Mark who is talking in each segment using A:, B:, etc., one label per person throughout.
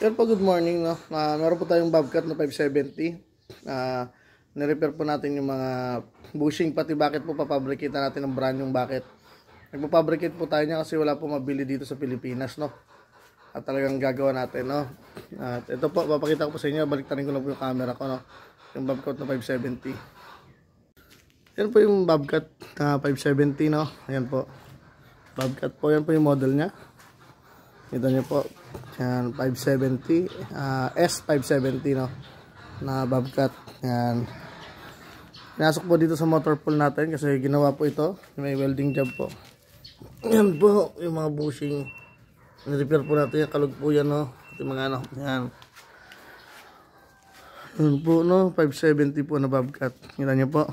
A: Yan po, good morning, no? Meron po tayong Bobcat na 570. Nirepair po natin yung mga bushing, pati bakit po papabricate na natin ng brand yung bakit. Nagpapabricate po tayo niya kasi wala po mabili dito sa Pilipinas, no? At talagang gagawa natin, no? At ito po, papakita ko po sa inyo, baliktarin ko lang po yung camera ko, no? Yung Bobcat na 570. Yan po yung Bobcat na 570, no? Ayan po. Bobcat po, yan po yung model niya. Ito nyo po. Yan, 570. S570, no? Na Bobcat. Yan. Pinasok po dito sa motor pool natin kasi ginawa po ito. May welding job po. Yan po, yung mga bushing. Nirepair po natin. Kalog po yan, no? Yung mga ano. Yan. Yan po, no? 570 po na Bobcat. Kita nyo po.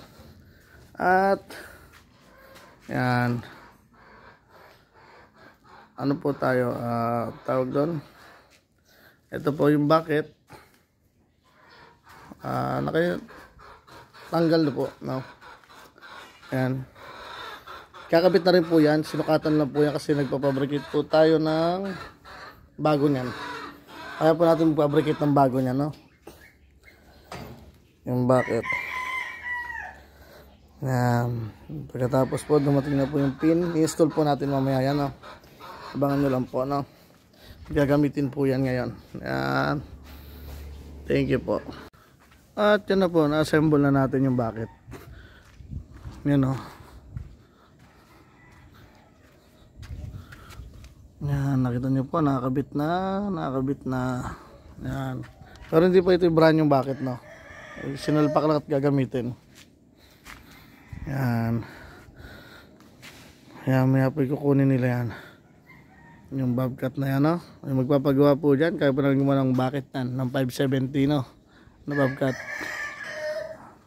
A: At yan. Ano po tayo, tawag doon, ito po yung bucket, tanggal na po, no? Ayan, kakabit na rin po yan, sinukatan lang po yan kasi nagpapabricate po tayo ng bago nyan, kaya po natin magpabricate ng bago nyan, no? Yung bucket. Ayan, pagkatapos po dumating na po yung pin, i-install po natin mamaya yan, no? Abangan nyo lang po, no? Gagamitin po yan ngayon. Ayan. Thank you po. At yan na po, na-assemble na natin yung bucket. Yan, no? Yan, nakita nyo po, nakakabit na. Yan. Pero hindi pa ito yung brand yung bucket, no? Sinalpak lang at gagamitin. Yan. Yan, may apoy kukunin nila yan. Yung Bobcat na yan, no? Ay magpapagawa po dyan. Kaya po nang gumawa ng bucket yan. Ng 570, no? Na Bobcat.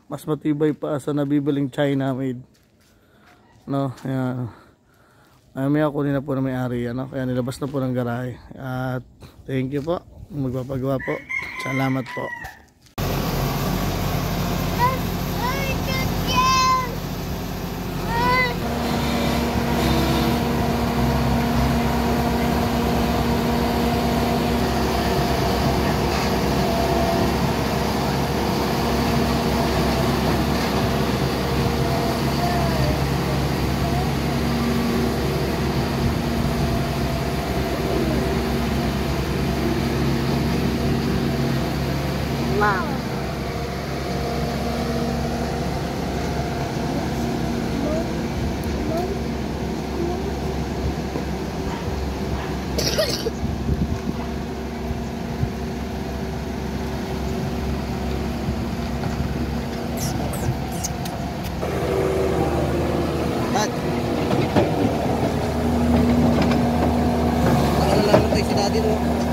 A: Mas matibay pa sa nabibiling China made. No? Ayan. Ay may kunin na po na may-ari yan, no? Kaya nilabas na po ng garahe. At thank you po. Magpapagawa po. Salamat po. Mom. Dad. Ano lang tayo si Daddy, no?